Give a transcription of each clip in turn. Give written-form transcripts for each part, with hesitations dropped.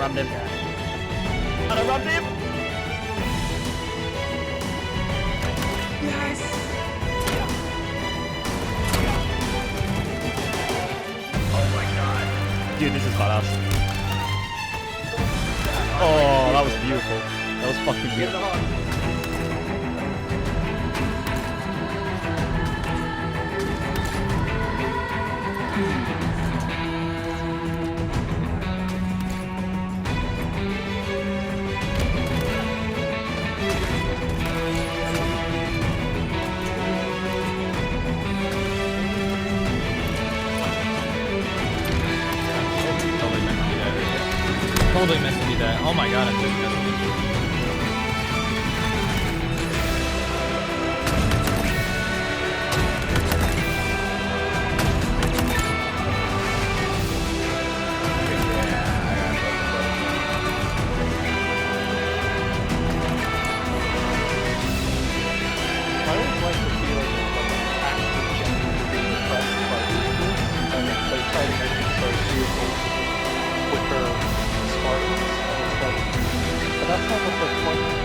rammed him. And I rammed him! Yes! Oh my god. Dude, this is badass. Oh, that was beautiful. That was fucking beautiful. Totally missing me there. Oh my god, I'm just missing me. I always like the feeling of actually genuinely being impressed by vehicles, and they try to make it so vehicles quicker, smarter, and it's like, but that's not what the point is.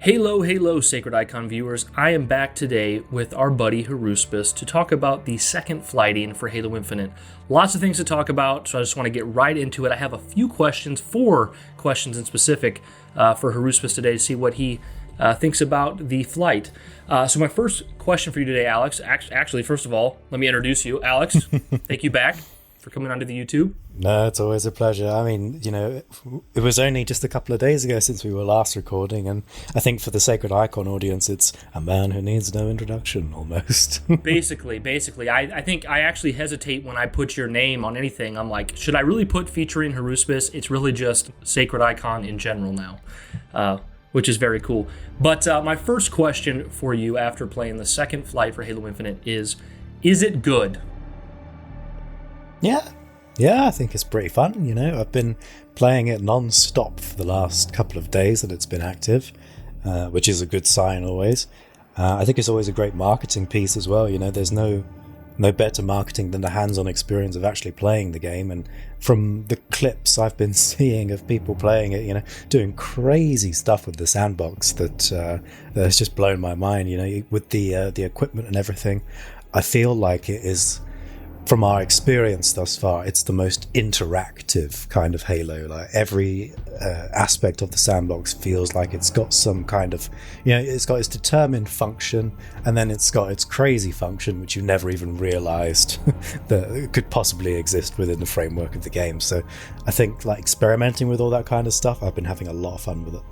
Halo, Sacred Icon viewers. I am back today with our buddy Haruspis to talk about the second flighting for Halo Infinite. Lots of things to talk about, so I just want to get right into it. I have a few questions, 4 questions in specific for Haruspis today to see what he thinks about the flight. So my first question for you today, Alex, actually, first of all, let me introduce you. Alex, thank you back for coming onto the YouTube. No, it's always a pleasure. I mean, you know, it was only just a couple of days ago since we were last recording, and I think for the Sacred Icon audience, it's a man who needs no introduction, almost. Basically. I think I actually hesitate when I put your name on anything. I'm like, should I really put featuring Haruspis? It's really just Sacred Icon in general now, which is very cool. But my first question for you after playing the second flight for Halo Infinite is it good? Yeah, I think it's pretty fun, you know. I've been playing it non-stop for the last couple of days that it's been active, which is a good sign always. I think it's always a great marketing piece as well, you know. There's no better marketing than the hands-on experience of actually playing the game, and from the clips I've been seeing of people playing it, you know, doing crazy stuff with the sandbox that's just blown my mind, you know, with the equipment and everything. I feel like it is, from our experience thus far, it's the most interactive kind of Halo. Like every aspect of the sandbox feels like it's got some kind of, you know, it's got its determined function, and then it's got its crazy function, which you never even realized that it could possibly exist within the framework of the game. So I think, like, experimenting with all that kind of stuff, I've been having a lot of fun with it.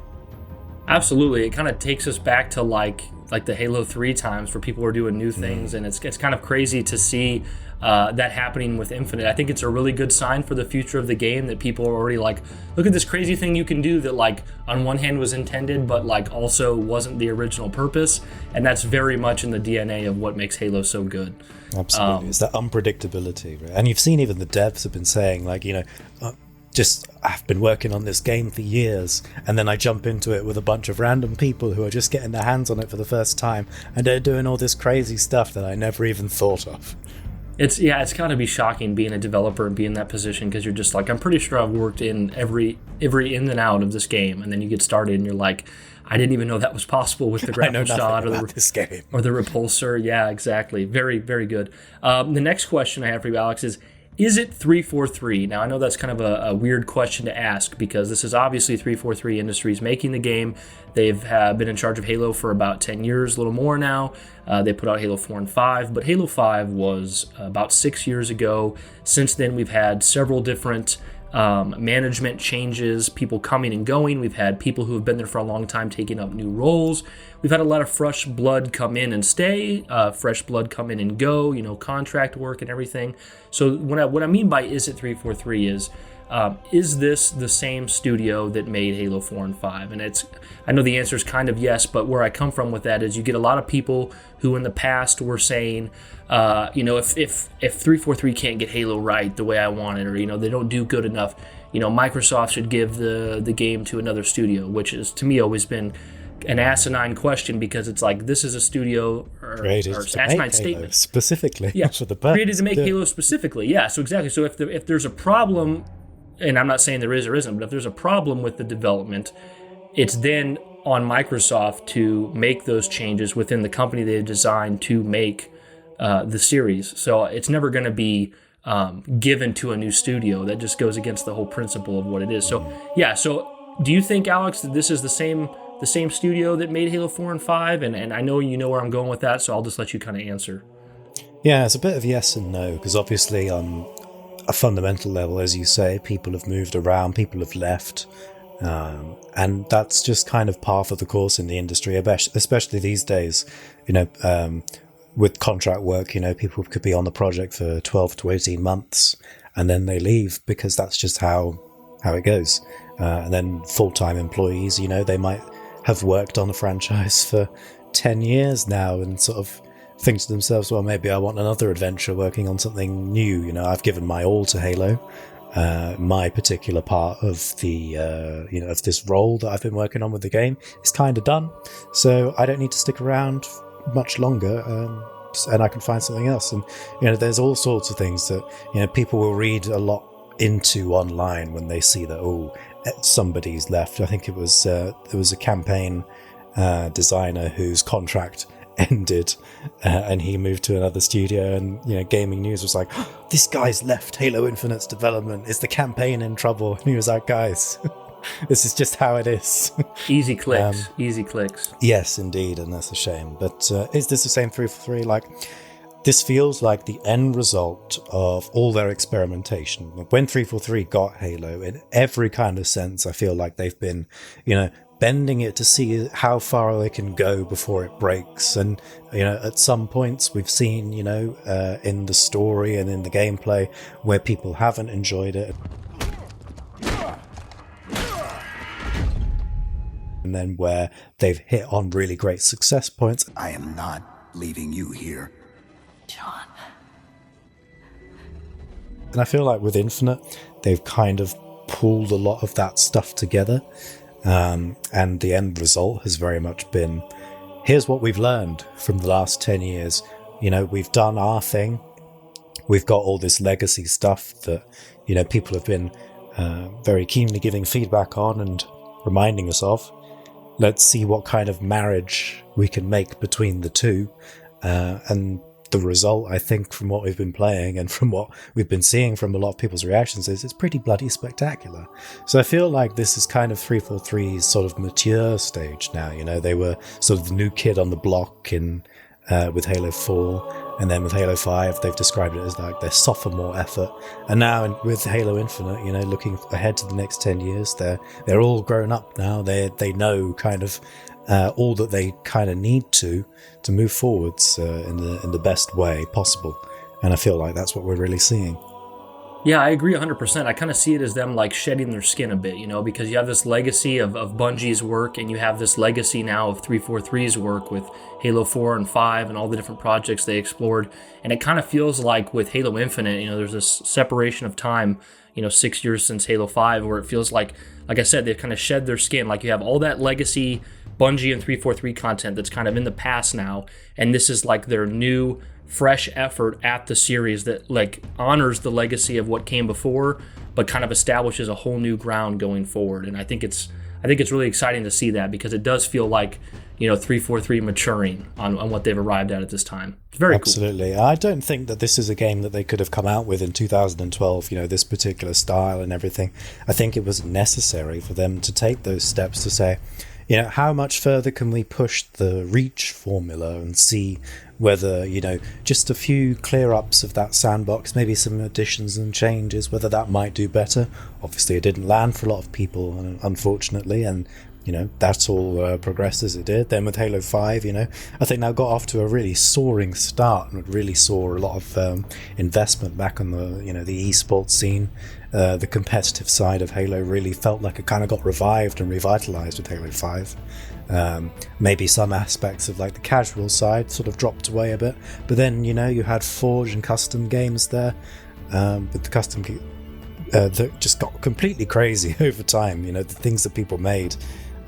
Absolutely. It kind of takes us back to like the Halo 3 times where people were doing new things, and it's kind of crazy to see that happening with Infinite. I think it's a really good sign for the future of the game that people are already like, look at this crazy thing you can do that, like, on one hand was intended but like also wasn't the original purpose, and that's very much in the DNA of what makes Halo so good. Absolutely. It's that unpredictability, right? And you've seen even the devs have been saying, like, you know, I've been working on this game for years, and then I jump into it with a bunch of random people who are just getting their hands on it for the first time, and they're doing all this crazy stuff that I never even thought of. It's got to be shocking being a developer and being in that position, because you're just like, I'm pretty sure I've worked in every in and out of this game, and then you get started and you're like, I didn't even know that was possible with the graphic shot or the repulsor. Yeah, exactly. Very, very good. The next question I have for you, Alex, is it 343? Now, I know that's kind of a weird question to ask, because this is obviously 343 Industries making the game. They've been in charge of Halo for about 10 years, a little more now. They put out Halo 4 and 5, but Halo 5 was about 6 years ago. Since then, we've had several different management changes, people coming and going. We've had people who have been there for a long time taking up new roles. We've had a lot of fresh blood come in and stay, fresh blood come in and go, contract work and everything. So what I mean by is it 343 is this the same studio that made Halo 4 and 5? And I know the answer is kind of yes, but where I come from with that is you get a lot of people who in the past were saying, if 343 can't get Halo right the way I want it, or they don't do good enough, Microsoft should give the game to another studio, which has to me always been an asinine question, because it's like, this is a studio or asinine statement specifically. Yeah, for the purpose. Created to make Halo specifically. Yeah, so exactly. So if there's a problem, and I'm not saying there is or isn't, but if there's a problem with the development, it's then on Microsoft to make those changes within the company they've designed to make the series. So it's never going to be given to a new studio. That just goes against the whole principle of what it is. So yeah. So do you think, Alex, that this is the same studio that made Halo 4 and 5? And I know you know where I'm going with that, so I'll just let you kind of answer. Yeah, it's a bit of yes and no, because obviously on a fundamental level, as you say, people have moved around, people have left, and that's just kind of par for the course in the industry, especially these days. With contract work, people could be on the project for 12 to 18 months and then they leave, because that's just how it goes. And then full-time employees, they might have worked on a franchise for 10 years now and sort of think to themselves, well, maybe I want another adventure working on something new. I've given my all to Halo. My particular part of the, of this role that I've been working on with the game is kind of done. So I don't need to stick around much longer, and I can find something else. And, there's all sorts of things that, people will read a lot into online when they see that, somebody's left. I think it was there was a campaign designer whose contract ended, and he moved to another studio, and Gaming News was like, this guy's left Halo Infinite's development. Is the campaign in trouble? And he was like, guys, this is just how it is. Easy clicks. Yes, indeed, and that's a shame. But is this the same 343? This feels like the end result of all their experimentation. When 343 got Halo, in every kind of sense, I feel like they've been, bending it to see how far they can go before it breaks. And, at some points we've seen, in the story and in the gameplay where people haven't enjoyed it. And then where they've hit on really great success points. I am not leaving you here. John. And I feel like with Infinite, they've kind of pulled a lot of that stuff together. And the end result has very much been, here's what we've learned from the last 10 years. We've done our thing. We've got all this legacy stuff that, people have been very keenly giving feedback on and reminding us of. Let's see what kind of marriage we can make between the two. And the result, I think, from what we've been playing and from what we've been seeing from a lot of people's reactions is it's pretty bloody spectacular. So I feel like this is kind of 343's sort of mature stage now. They were sort of the new kid on the block in with Halo 4, and then with Halo 5 they've described it as like their sophomore effort, and now with Halo Infinite, looking ahead to the next 10 years, they're all grown up now. They know kind of all that they kind of need to move forwards in the best way possible, and I feel like that's what we're really seeing. Yeah, I agree 100%. I kind of see it as them like shedding their skin a bit, because you have this legacy of Bungie's work, and you have this legacy now of 343's work with Halo 4 and 5 and all the different projects they explored. And it kind of feels like with Halo Infinite, there's this separation of time, 6 years since Halo 5, where it feels like I said, they've kind of shed their skin. Like you have all that legacy Bungie and 343 content that's kind of in the past now, and this is like their new fresh effort at the series that like honors the legacy of what came before, but kind of establishes a whole new ground going forward. And I think it's really exciting to see that, because it does feel like 343 maturing on what they've arrived at this time. It's very Absolutely. Cool. I don't think that this is a game that they could have come out with in 2012, this particular style and everything. I think it was necessary for them to take those steps to say, how much further can we push the Reach formula and see whether, just a few clear-ups of that sandbox, maybe some additions and changes, whether that might do better. Obviously, it didn't land for a lot of people, unfortunately, and that's all progressed as it did. Then with Halo 5, I think that got off to a really soaring start and really saw a lot of investment back on the esports scene. The competitive side of Halo really felt like it kind of got revived and revitalized with Halo 5. Maybe some aspects of like the casual side sort of dropped away a bit, but then you had Forge and custom games there, but the custom that just got completely crazy over time. The things that people made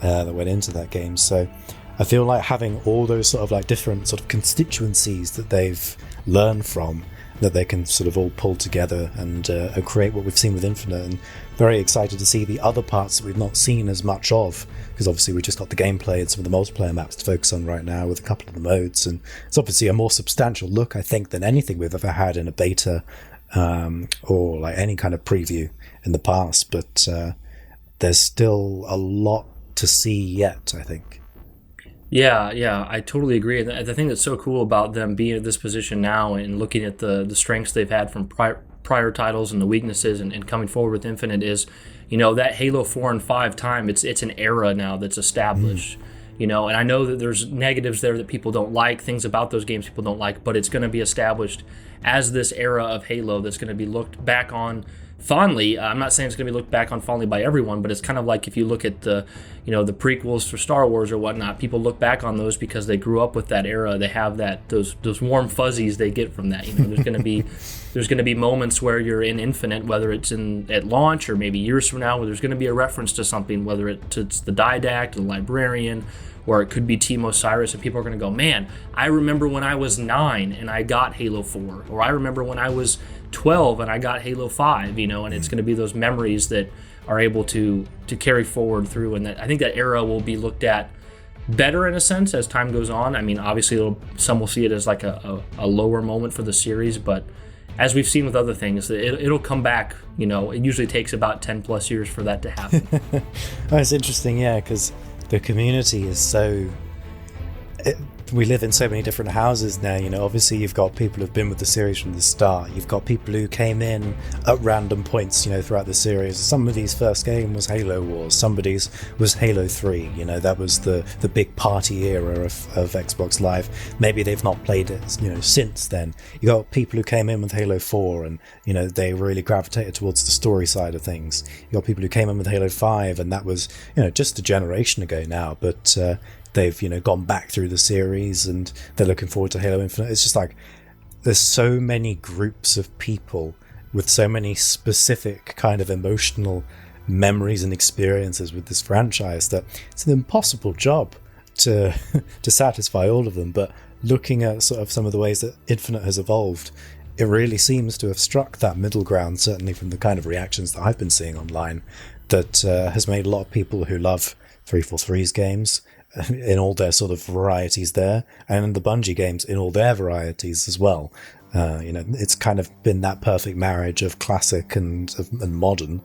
that went into that game. So I feel like having all those sort of like different sort of constituencies that they've learned from, that they can sort of all pull together and create what we've seen with Infinite, and very excited to see the other parts that we've not seen as much of, because obviously we just got the gameplay and some of the multiplayer maps to focus on right now with a couple of the modes, and it's obviously a more substantial look, I think, than anything we've ever had in a beta or like any kind of preview in the past, but there's still a lot to see yet, I think. Yeah, I totally agree. The thing that's so cool about them being in this position now and looking at the strengths they've had from prior titles and the weaknesses and coming forward with Infinite is, that Halo 4 and 5 time, it's an era now that's established. And I know that there's negatives there that people don't like, things about those games people don't like, but it's going to be established as this era of Halo that's going to be looked back on fondly. I'm not saying it's going to be looked back on fondly by everyone, but it's kind of like if you look at the prequels for Star Wars or whatnot, people look back on those because they grew up with that era. They have those warm fuzzies they get from that. There's going to be moments where you're in Infinite, whether it's at launch or maybe years from now, where there's going to be a reference to something, whether it's the Didact, the Librarian, or it could be Team Osiris, and people are going to go, man, I remember when I was 9 and I got Halo 4, or I remember when I was 12 and I got Halo 5, and it's going to be those memories that are able to carry forward through, and that I think that era will be looked at better in a sense as time goes on. I mean, obviously some will see it as like a lower moment for the series, but as we've seen with other things, it'll come back. It usually takes about 10 plus years for that to happen. Oh, it's interesting, yeah, because the community is so... we live in so many different houses now, obviously you've got people who've been with the series from the start, you've got people who came in at random points, throughout the series. Somebody's first game was Halo Wars, somebody's was Halo 3, that was the big party era of Xbox Live. Maybe they've not played it, since then. You got people who came in with Halo 4 and, they really gravitated towards the story side of things. You got people who came in with Halo 5 and that was, just a generation ago now, but they've gone back through the series and they're looking forward to Halo Infinite. It's just like there's so many groups of people with so many specific kind of emotional memories and experiences with this franchise that it's an impossible job to satisfy all of them. But looking at sort of some of the ways that Infinite has evolved, it really seems to have struck that middle ground, certainly from the kind of reactions that I've been seeing online, that has made a lot of people who love 343's games in all their sort of varieties there, and the Bungie games in all their varieties as well. It's kind of been that perfect marriage of classic and modern,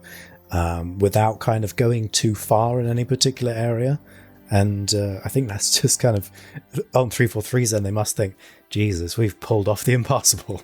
without kind of going too far in any particular area. And I think that's just kind of on 343's end. They must think, Jesus, we've pulled off the impossible.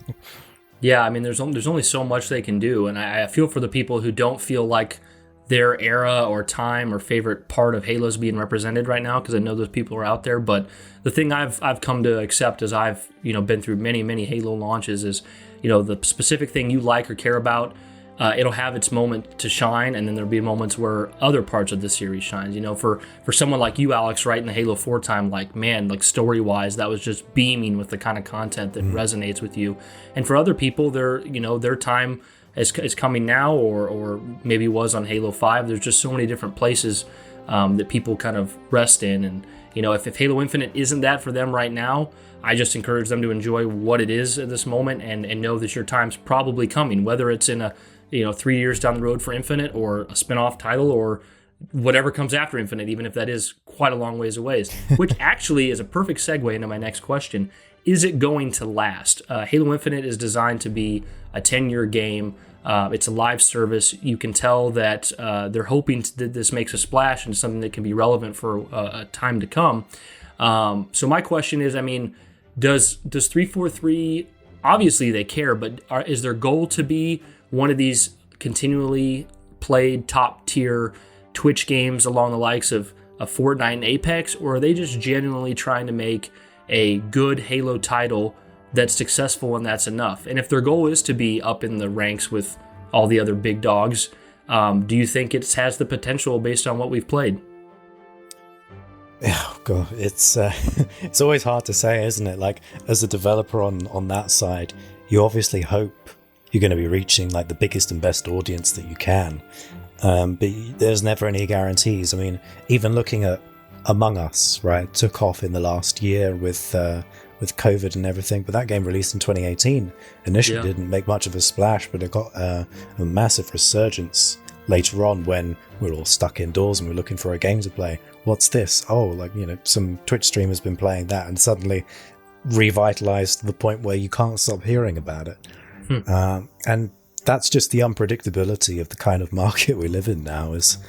Yeah, I mean, there's only so much they can do, and I feel for the people who don't feel like their era or time or favorite part of Halo is being represented right now, because I know those people are out there. But the thing I've come to accept as I've been through many Halo launches is the specific thing you like or care about, it'll have its moment to shine, and then there'll be moments where other parts of the series shines. For someone like you, Alex, right in the Halo 4 time, like, man, like story wise, that was just beaming with the kind of content that resonates with you. And for other people, their time is coming now, or maybe was on Halo 5. There's just so many different places that people kind of rest in. And, if Halo Infinite isn't that for them right now, I just encourage them to enjoy what it is at this moment and know that your time's probably coming, whether it's in a 3 years down the road for Infinite, or a spin-off title, or whatever comes after Infinite, even if that is quite a long ways away. Which actually is a perfect segue into my next question. Is it going to last? Halo Infinite is designed to be a 10-year game. It's a live service. You can tell that they're hoping that this makes a splash and something that can be relevant for a time to come. So my question is, I mean, does 343, obviously they care, but is their goal to be one of these continually played top tier Twitch games along the likes of Fortnite and Apex, or are they just genuinely trying to make a good Halo title that's successful and that's enough? And if their goal is to be up in the ranks with all the other big dogs, do you think it has the potential based on what we've played? Oh god, it's it's always hard to say, isn't it? Like, as a developer on that side, you obviously hope you're going to be reaching like the biggest and best audience that you can, but there's never any guarantees. I mean, even looking at Among Us, right, took off in the last year with COVID and everything, but that game released in 2018 initially didn't make much of a splash, but it got a massive resurgence later on when we're all stuck indoors and we're looking for a game to play. What's this? Oh, like, you know, some Twitch streamer's been playing that and suddenly revitalized to the point where you can't stop hearing about it. And that's just the unpredictability of the kind of market we live in now. Is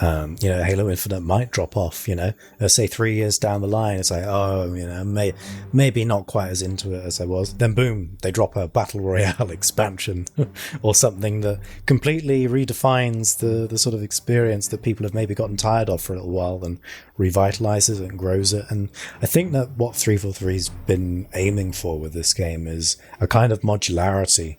you know, Halo Infinite might drop off, you know, say 3 years down the line, it's like, oh, you know, maybe not quite as into it as I was. Then boom, they drop a Battle Royale expansion or something that completely redefines the sort of experience that people have maybe gotten tired of for a little while and revitalizes it and grows it. And I think that what 343's been aiming for with this game is a kind of modularity.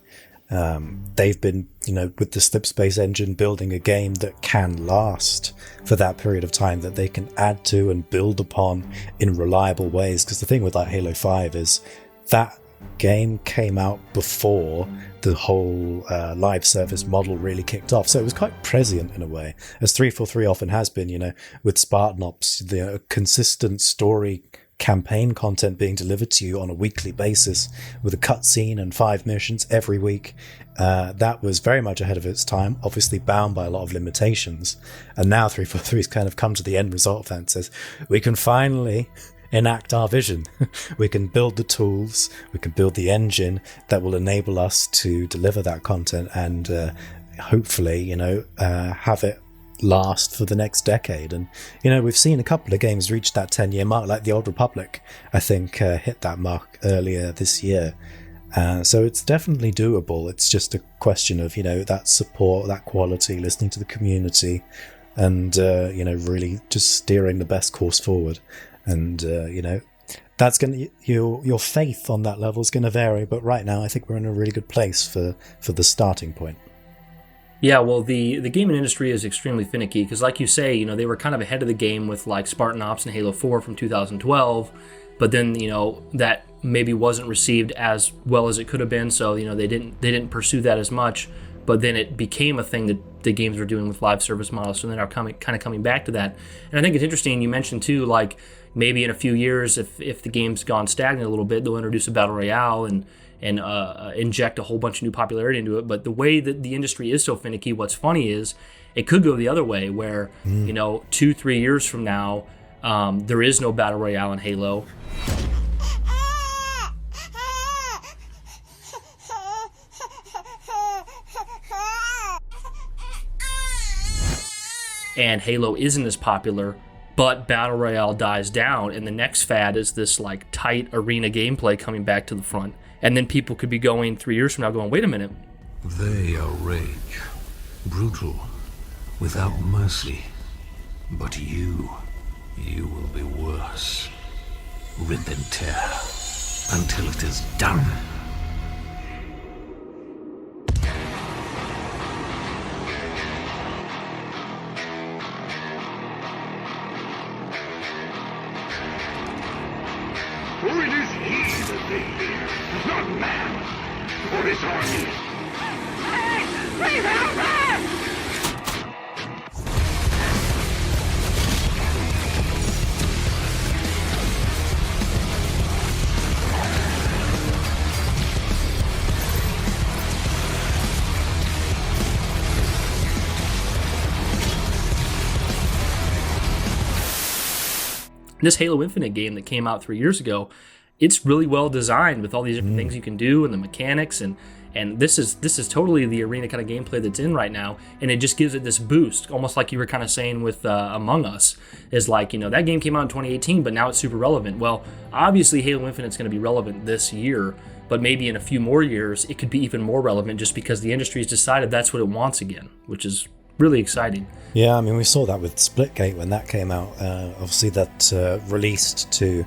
They've been, you know, with the Slipspace engine, building a game that can last for that period of time, that they can add to and build upon in reliable ways. Because the thing with like Halo 5 is that game came out before the whole live service model really kicked off, so it was quite prescient in a way, as 343 often has been, you know, with Spartan Ops, the consistent story campaign content being delivered to you on a weekly basis with a cutscene and 5 missions every week. That was very much ahead of its time, obviously bound by a lot of limitations. And now 343's kind of come to the end result of that and says, we can finally enact our vision. We can build the tools, we can build the engine that will enable us to deliver that content and hopefully, you know, have it last for the next decade. And, you know, we've seen a couple of games reach that 10-year mark, like the Old Republic, I think, hit that mark earlier this year. So it's definitely doable. It's just a question of, you know, that support, that quality, listening to the community, and, you know, really just steering the best course forward. And, you know, that's going to, your faith on that level is going to vary. But right now, I think we're in a really good place for the starting point. Yeah, well, the gaming industry is extremely finicky because, like you say, you know, they were kind of ahead of the game with like Spartan Ops and Halo 4 from 2012, but then, you know, that maybe wasn't received as well as it could have been, so, you know, they didn't pursue that as much. But then it became a thing that the games were doing with live service models, so they're now coming back to that. And I think it's interesting. You mentioned too, like maybe in a few years, if the game's gone stagnant a little bit, they'll introduce a battle royale and inject a whole bunch of new popularity into it. But the way that the industry is so finicky, what's funny is it could go the other way where, you know, 2-3 years from now, there is no battle royale in Halo. And Halo isn't as popular, but Battle Royale dies down, and the next fad is this like tight arena gameplay coming back to the front. And then people could be going 3 years from now going, wait a minute. They are rage, brutal, without mercy. But you will be worse. Rip and tear until it is done. For it is he that they fear, not man, or his army. Please help us! This Halo Infinite game that came out 3 years ago, it's really well designed with all these different things you can do and the mechanics, and And this is totally the arena kind of gameplay that's in right now, and it just gives it this boost, almost like you were kind of saying with Among Us, is like, that game came out in 2018, but now it's super relevant. Well, obviously Halo Infinite's going to be relevant this year, but maybe in a few more years it could be even more relevant just because the industry's decided that's what it wants again, which is really exciting. Yeah, I mean, we saw that with Splitgate when that came out. Obviously that released to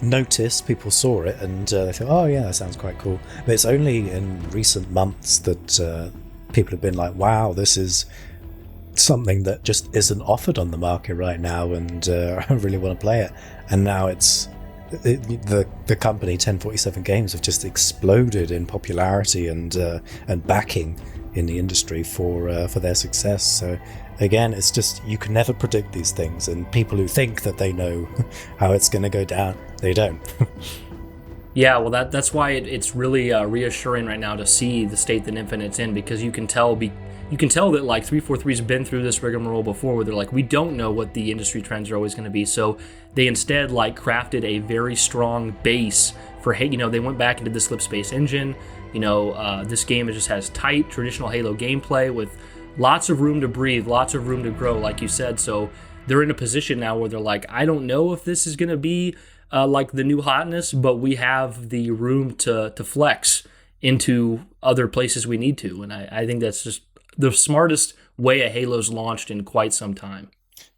notice, people saw it and they thought, oh yeah, that sounds quite cool. But it's only in recent months that people have been like, wow, this is something that just isn't offered on the market right now, and I really want to play it. And now the company 1047 Games have just exploded in popularity and backing in the industry for their success. So again, it's just, you can never predict these things, and people who think that they know how it's going to go down, they don't. Yeah, well, that's why it's really reassuring right now to see the state that Infinite's in, because you can tell that like 343's been through this rigmarole before, where they're like, we don't know what the industry trends are always going to be, so they instead like crafted a very strong base for they went back into the Slip Space engine. This game just has tight traditional Halo gameplay with lots of room to breathe, lots of room to grow, like you said. So they're in a position now where they're like, I don't know if this is going to be like the new hotness, but we have the room to flex into other places we need to. And I think that's just the smartest way a Halo's launched in quite some time.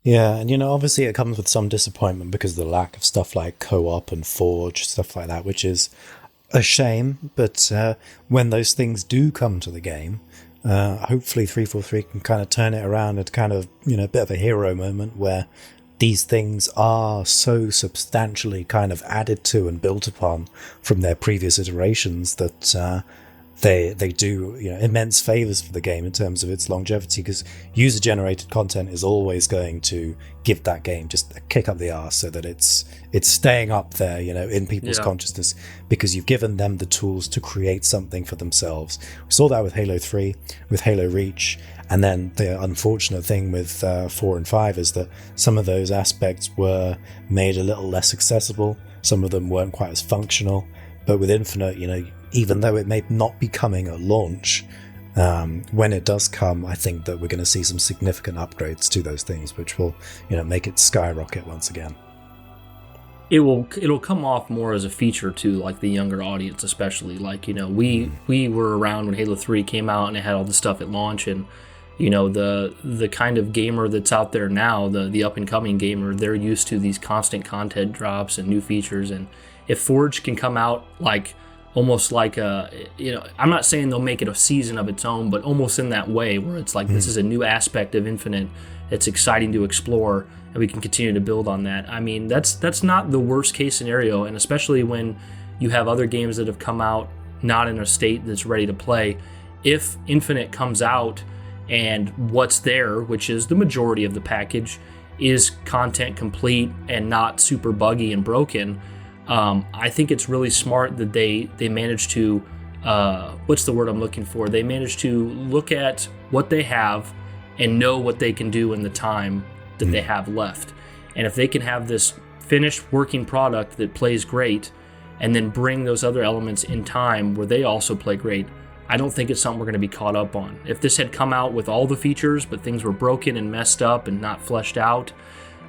Yeah, and obviously it comes with some disappointment because of the lack of stuff like co-op and Forge, stuff like that, which is a shame. But when those things do come to the game, hopefully 343 can kind of turn it around and kind of, a bit of a hero moment where these things are so substantially kind of added to and built upon from their previous iterations that they do immense favors for the game in terms of its longevity, because user-generated content is always going to give that game just a kick up the arse so that it's staying up there, in people's consciousness, because you've given them the tools to create something for themselves. We saw that with Halo 3, with Halo Reach, and then the unfortunate thing with 4 and 5 is that some of those aspects were made a little less accessible. Some of them weren't quite as functional. But with Infinite, even though it may not be coming at launch, when it does come, I think that we're going to see some significant upgrades to those things, which will, make it skyrocket once again. It'll come off more as a feature to like the younger audience, especially. Like, we were around when Halo 3 came out and it had all the stuff at launch, and the kind of gamer that's out there now, the up and coming gamer, they're used to these constant content drops and new features. And if Forge can come out like almost like I'm not saying they'll make it a season of its own, but almost in that way where it's like this is a new aspect of Infinite. It's exciting to explore, and we can continue to build on that. I mean, that's not the worst case scenario, and especially when you have other games that have come out not in a state that's ready to play. If Infinite comes out and what's there, which is the majority of the package, is content complete and not super buggy and broken, I think it's really smart that they managed to, what's the word I'm looking for? They managed to look at what they have and know what they can do in the time that they have left. And if they can have this finished working product that plays great and then bring those other elements in time where they also play great, I don't think it's something we're going to be caught up on. If this had come out with all the features, but things were broken and messed up and not fleshed out,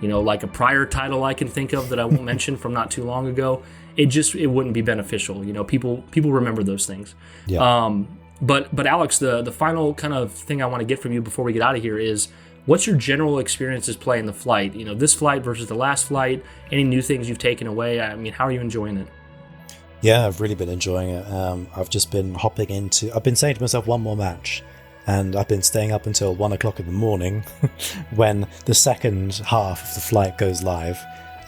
like a prior title I can think of that I won't mention from not too long ago, it wouldn't be beneficial. People remember those things. Yeah. But Alex, the final kind of thing I want to get from you before we get out of here is, what's your general experiences playing the flight? This flight versus the last flight. Any new things you've taken away? I mean, how are you enjoying it? Yeah, I've really been enjoying it. I've just been I've been saying to myself, one more match. And I've been staying up until 1 o'clock in the morning when the second half of the flight goes live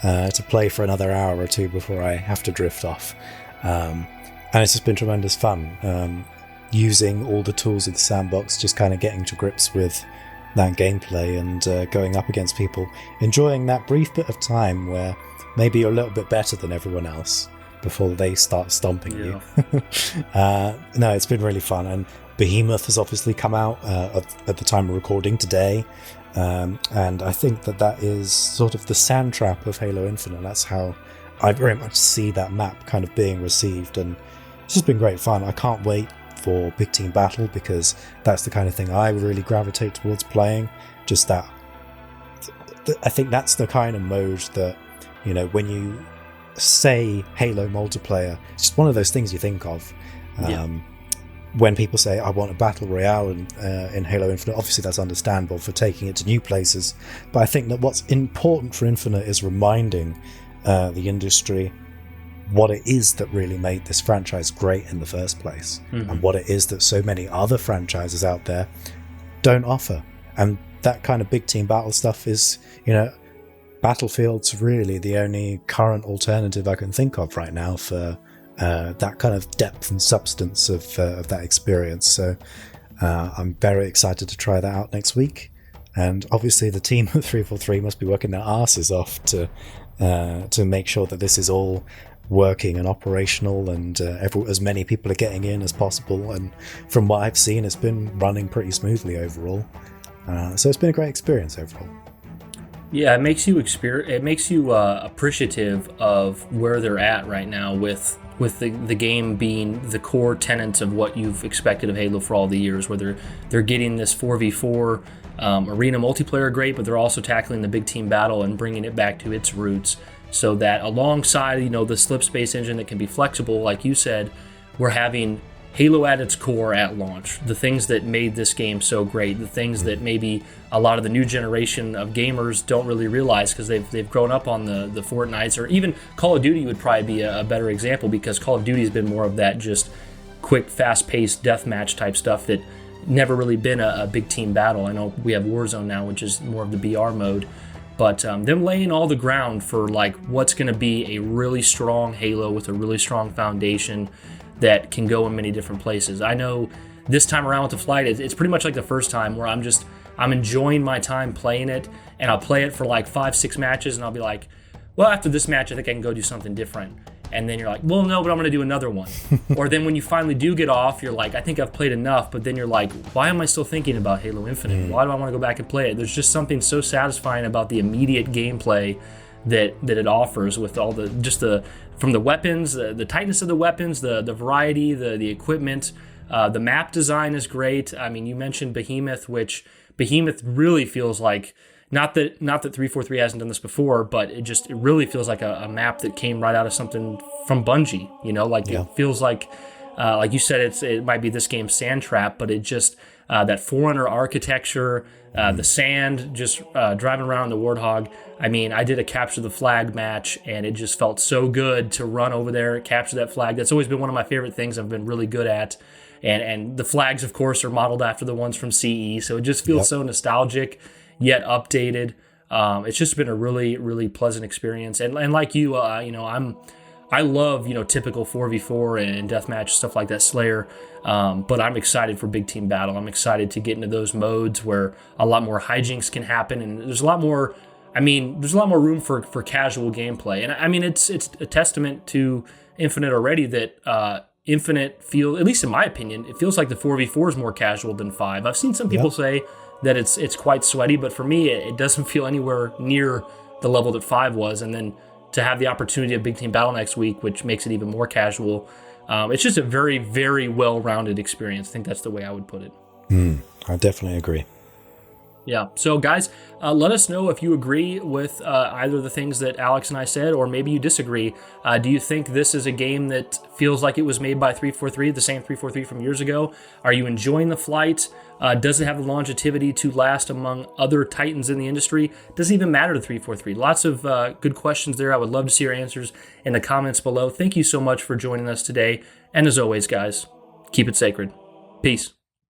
to play for another hour or two before I have to drift off. And it's just been tremendous fun. Using all the tools of the sandbox, just kind of getting to grips with that gameplay and going up against people. Enjoying that brief bit of time where maybe you're a little bit better than everyone else before they start stomping you. No, it's been really fun. And Behemoth has obviously come out at the time of recording today, and I think that is sort of the sand trap of Halo Infinite. That's how I very much see that map kind of being received, and It's just been great fun. I can't wait for Big Team Battle because that's the kind of thing I really gravitate towards playing. Just that. I think that's the kind of mode that, you know, when you say Halo multiplayer, it's just one of those things you think of. When people say, I want a battle royale in Halo Infinite, obviously that's understandable for taking it to new places. But I think that what's important for Infinite is reminding the industry what it is that really made this franchise great in the first place, and what it is that so many other franchises out there don't offer. And that kind of big team battle stuff is, you know, Battlefield's really the only current alternative I can think of right now for that kind of depth and substance of that experience. So I'm very excited to try that out next week. And obviously the team at 343 must be working their asses off to make sure that this is all working and operational, and as many people are getting in as possible. And from what I've seen, it's been running pretty smoothly overall. So it's been a great experience overall. Yeah, it makes you appreciative of where they're at right now with the game being the core tenets of what you've expected of Halo for all the years, where they're getting this 4v4 arena multiplayer great, but they're also tackling the big team battle and bringing it back to its roots, so that alongside, you know, the slip space engine that can be flexible, like you said, we're having Halo at its core at launch. The things that made this game so great, the things that maybe a lot of the new generation of gamers don't really realize because they've grown up on the Fortnites, or even Call of Duty would probably be a better example, because Call of Duty has been more of that just quick, fast-paced deathmatch type stuff that never really been a big team battle. I know we have Warzone now, which is more of the BR mode, but them laying all the ground for like what's going to be a really strong Halo with a really strong foundation that can go in many different places. I know this time around with the flight, it's pretty much like the first time, where I'm enjoying my time playing it, and I'll play it for like 5-6 matches, and I'll be like, well, after this match, I think I can go do something different. And then you're like, well, no, but I'm going to do another one. Or then when you finally do get off, you're like, I think I've played enough. But then you're like, why am I still thinking about Halo Infinite? Why do I want to go back and play it? There's just something so satisfying about the immediate gameplay that it offers, with all from the weapons, the tightness of the weapons, the variety, the equipment. The map design is great. I mean, you mentioned Behemoth, which Behemoth really feels like, not that 343 hasn't done this before, but it really feels like a map that came right out of something from Bungie. You know, like It feels like you said, it might be this game's sand trap, but it just that Forerunner architecture, the sand, just driving around the Warthog. I mean, I did a capture the flag match, and it just felt so good to run over there, capture that flag. That's always been one of my favorite things I've been really good at. And the flags, of course, are modeled after the ones from CE, so it just feels so nostalgic, yet updated. It's just been a really, really pleasant experience. And like you, you know, I love, you know, typical 4v4 and deathmatch stuff like that, Slayer. But I'm excited for big team battle. I'm excited to get into those modes where a lot more hijinks can happen, and there's a lot more. I mean, there's a lot more room for casual gameplay. And I mean, it's a testament to Infinite already that Infinite feel, at least in my opinion, it feels like the 4v4 is more casual than 5. I've seen some people say that it's quite sweaty, but for me, it doesn't feel anywhere near the level that 5 was. And then to have the opportunity of Big Team Battle next week, which makes it even more casual, it's just a very, very well-rounded experience. I think that's the way I would put it. I definitely agree. Yeah. So, guys, let us know if you agree with either the things that Alex and I said, or maybe you disagree. Do you think this is a game that feels like it was made by 343, the same 343 from years ago? Are you enjoying the flight? Does it have the longevity to last among other titans in the industry? Does it even matter to 343? Lots of good questions there. I would love to see your answers in the comments below. Thank you so much for joining us today. And as always, guys, keep it sacred. Peace.